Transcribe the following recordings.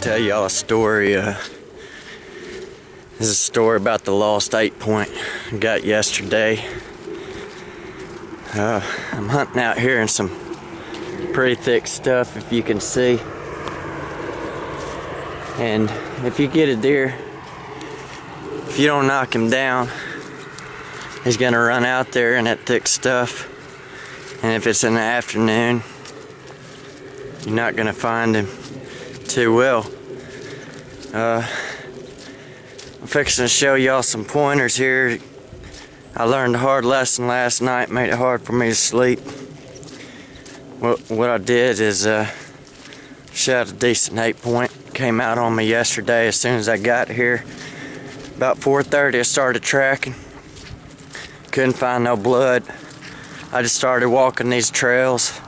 tell y'all a story. This is a story about the lost 8-point I got yesterday. I'm hunting out here in some pretty thick stuff, if you can see. And if you get a deer, if you don't knock him down, he's gonna run out there in that thick stuff. And if it's in the afternoon, you're not gonna find him too well. I'm fixing to show y'all some pointers here. I learned a hard lesson last night, made it hard for me to sleep. What I did is shot a decent 8-point. Came out on me yesterday as soon as I got here. About 4:30 I started tracking. Couldn't find no blood. I just started walking these trails,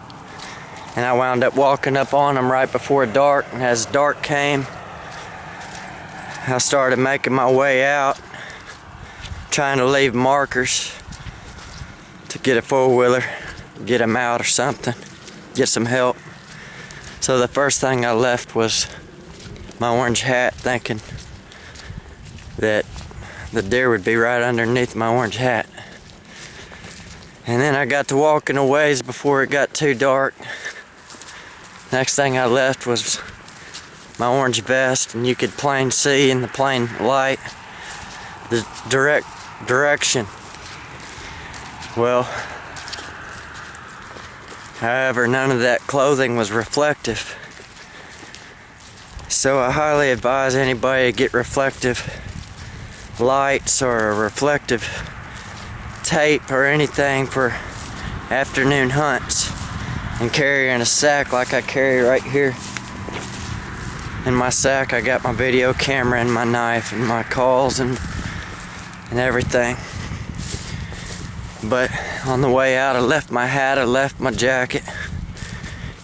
and I wound up walking up on them right before dark. And as dark came, I started making my way out, trying to leave markers to get a four-wheeler, get them out or something, get some help. So the first thing I left was my orange hat, thinking that the deer would be right underneath my orange hat. And then I got to walking a ways before it got too dark. Next thing I left was my orange vest, and you could plain see in the plain light the direction. Well, however, none of that clothing was reflective. So I highly advise anybody to get reflective lights or a reflective tape or anything for afternoon hunts, and carry in a sack like I carry right here. In my sack I got my video camera and my knife and my calls and everything. But on the way out I left my hat, I left my jacket,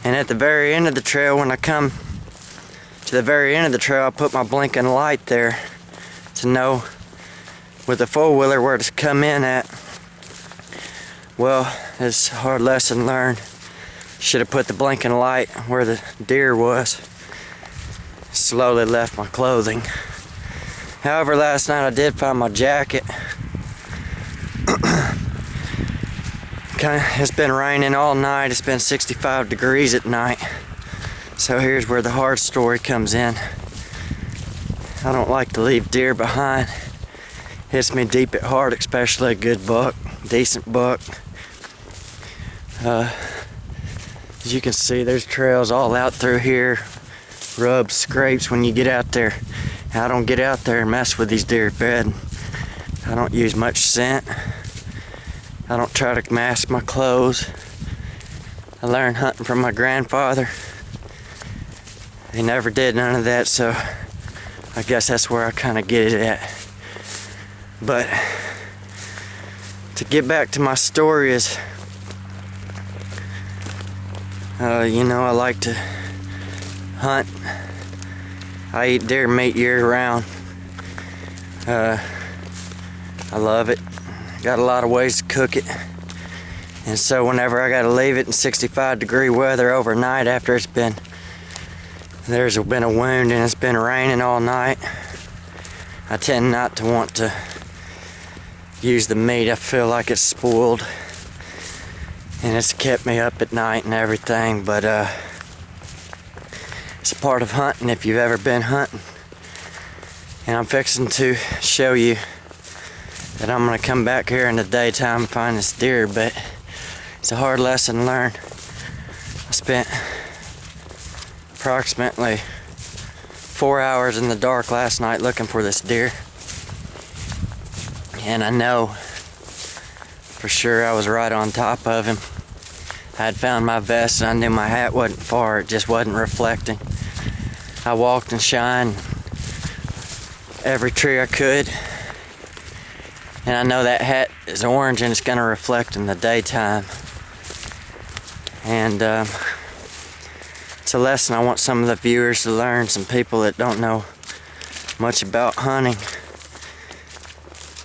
and at the very end of the trail, when I come to the very end of the trail, I put my blinking light there to know with a four-wheeler where to come in at. Well, it's a hard lesson learned. Should have put the blinking light where the deer was. Slowly left my clothing. However, last night I did find my jacket. It's been raining all night. It's been 65 degrees at night. So here's where the hard story comes in. I don't like to leave deer behind. Hits me deep at heart, especially a good buck, decent buck. As you can see, there's trails all out through here. Rubs, scrapes when you get out there. I don't get out there and mess with these deer bed. I don't use much scent. I don't try to mask my clothes. I learned hunting from my grandfather. He never did none of that, so I guess that's where I kind of get it at. But to get back to my story is, I like to hunt. I eat deer meat year round. I love it. Got a lot of ways to cook it. And so whenever I gotta leave it in 65-degree weather overnight after there's been a wound and it's been raining all night, I tend not to want to use the meat. I feel like it's spoiled, and it's kept me up at night and everything. But it's a part of hunting if you've ever been hunting. And I'm fixing to show you that I'm gonna come back here in the daytime and find this deer, but it's a hard lesson learned. I spent approximately 4 hours in the dark last night looking for this deer. And I know for sure I was right on top of him. I had found my vest and I knew my hat wasn't far, it just wasn't reflecting. I walked and shined every tree I could. And I know that hat is orange and it's gonna reflect in the daytime. And it's a lesson I want some of the viewers to learn, some people that don't know much about hunting.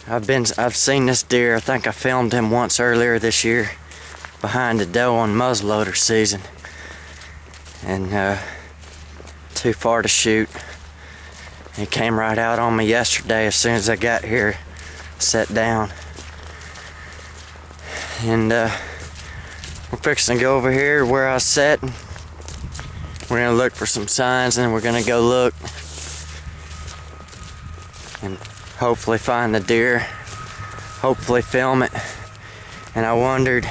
I've seen this deer. I think I filmed him once earlier this year behind a doe on muzzleloader season. And too far to shoot. He came right out on me yesterday as soon as I got here, sat down. And we're fixing to go over here where I sat. We're gonna look for some signs, and we're gonna go look and hopefully find the deer, hopefully film it. And I wondered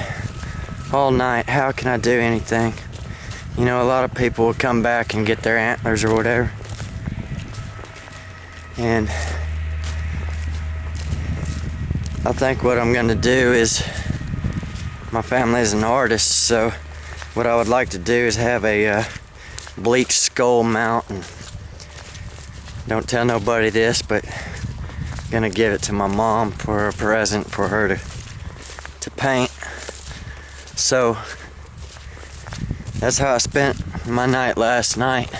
all night, how can I do anything? You know, a lot of people will come back and get their antlers or whatever. And I think what I'm gonna do is, my family is an artist, so what I would like to do is have a bleached skull mount. And don't tell nobody this, but I'm gonna give it to my mom for a present for her to paint. So that's how I spent my night last night.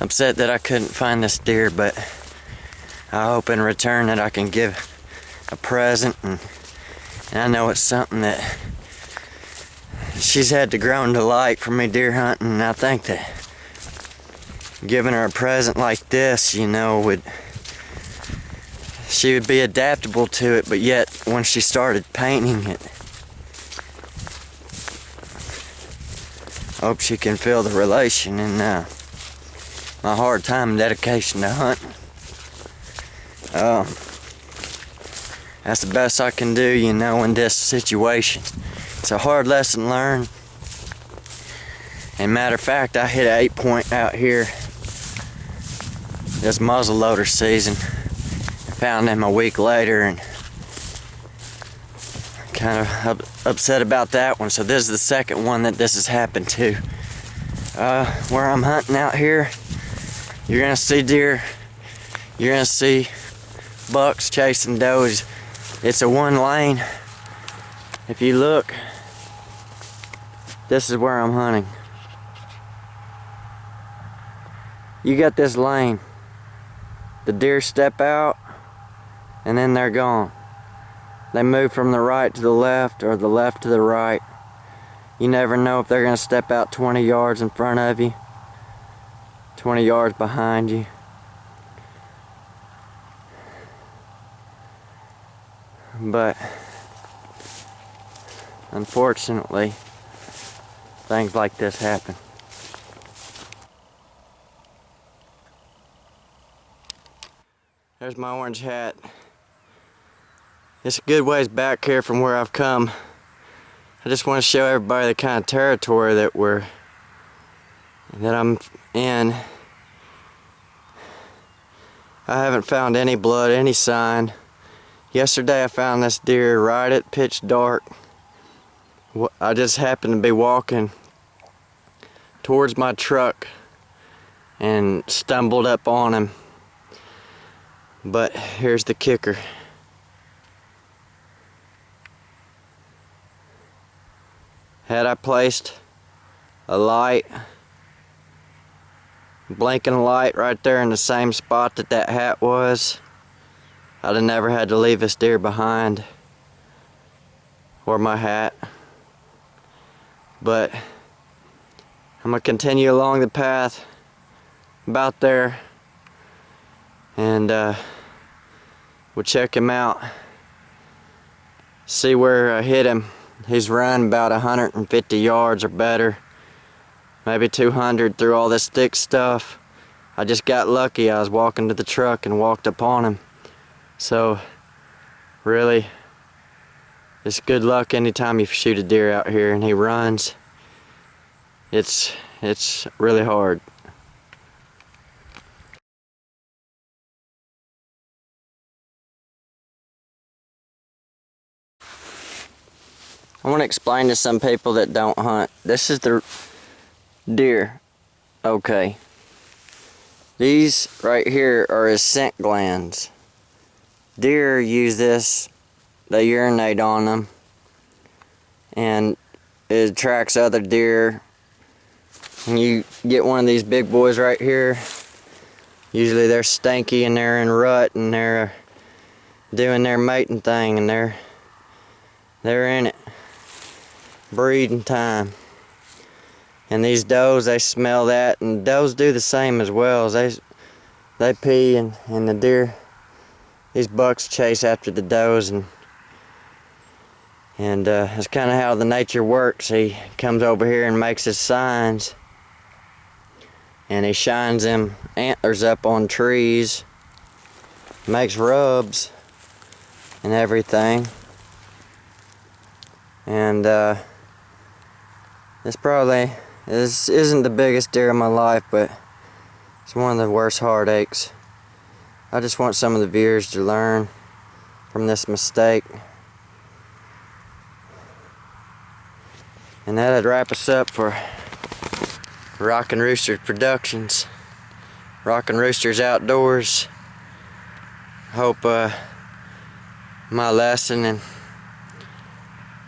Upset that I couldn't find this deer, but I hope in return that I can give a present, and I know it's something that she's had to grow to like for me deer hunting, and I think that giving her a present like this, you know, she would be adaptable to it, but yet when she started painting it, I hope she can feel the relation and my hard time and dedication to hunting. That's the best I can do, you know, in this situation. It's a hard lesson learned. And matter of fact, I hit an 8-point out here this muzzleloader season. Found him a week later and kind of upset about that one. So this is the second one that this has happened to. Where I'm hunting out here, you're gonna see deer, you're gonna see bucks chasing does. It's a one lane. If you look, this is where I'm hunting. You got this lane. The deer step out and then they're gone. They move from the right to the left or the left to the right. You never know if they're gonna step out 20 yards in front of you, 20 yards behind you. But unfortunately, things like this happen. There's my orange hat. It's a good ways back here from where I've come. I just want to show everybody the kind of territory that I'm in. I haven't found any blood, any sign. Yesterday I found this deer right at pitch dark. I just happened to be walking towards my truck and stumbled up on him. But here's the kicker. Had I placed a light, blinking light right there in the same spot that that hat was, I'd have never had to leave this deer behind, or my hat. But I'm gonna continue along the path about there, and we'll check him out, see where I hit him. He's run about 150 yards or better, maybe 200 through all this thick stuff. I just got lucky. I was walking to the truck and walked upon him. So really, it's good luck anytime you shoot a deer out here and he runs. It's really hard. I want to explain to some people that don't hunt. This is the deer. Okay. These right here are his scent glands. Deer use this, they urinate on them, and it attracts other deer. And you get one of these big boys right here, usually they're stanky and they're in rut and they're doing their mating thing and they're in it. Breeding time. And these does, they smell that, and does do the same as well. They pee, and the deer, these bucks chase after the does, and that's kind of how the nature works. He comes over here and makes his signs, and he shines them antlers up on trees, makes rubs and everything. And this isn't the biggest deer of my life, but it's one of the worst heartaches. I just want some of the viewers to learn from this mistake. And that'd wrap us up for Rockin' Roosters Productions. Rockin' Roosters Outdoors. Hope my lesson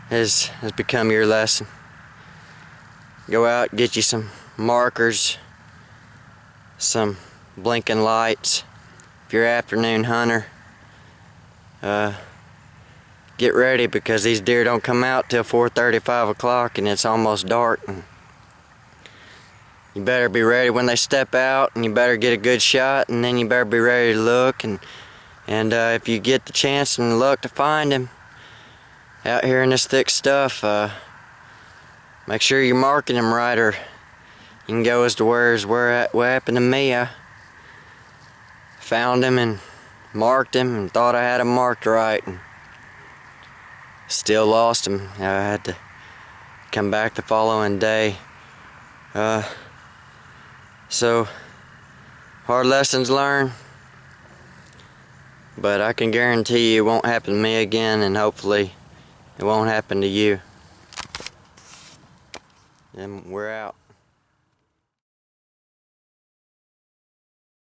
has become your lesson. Go out, get you some markers, some blinking lights. If you're an afternoon hunter, get ready, because these deer don't come out till 4:30, 5 o'clock, and it's almost dark. And you better be ready when they step out, and you better get a good shot, and then you better be ready to look. And if you get the chance and luck to find him out here in this thick stuff, make sure you're marking him right, or you can go as to what happened to me. I found him and marked him and thought I had him marked right, and still lost him. I had to come back the following day. So hard lessons learned, but I can guarantee you it won't happen to me again, and hopefully it won't happen to you. And we're out.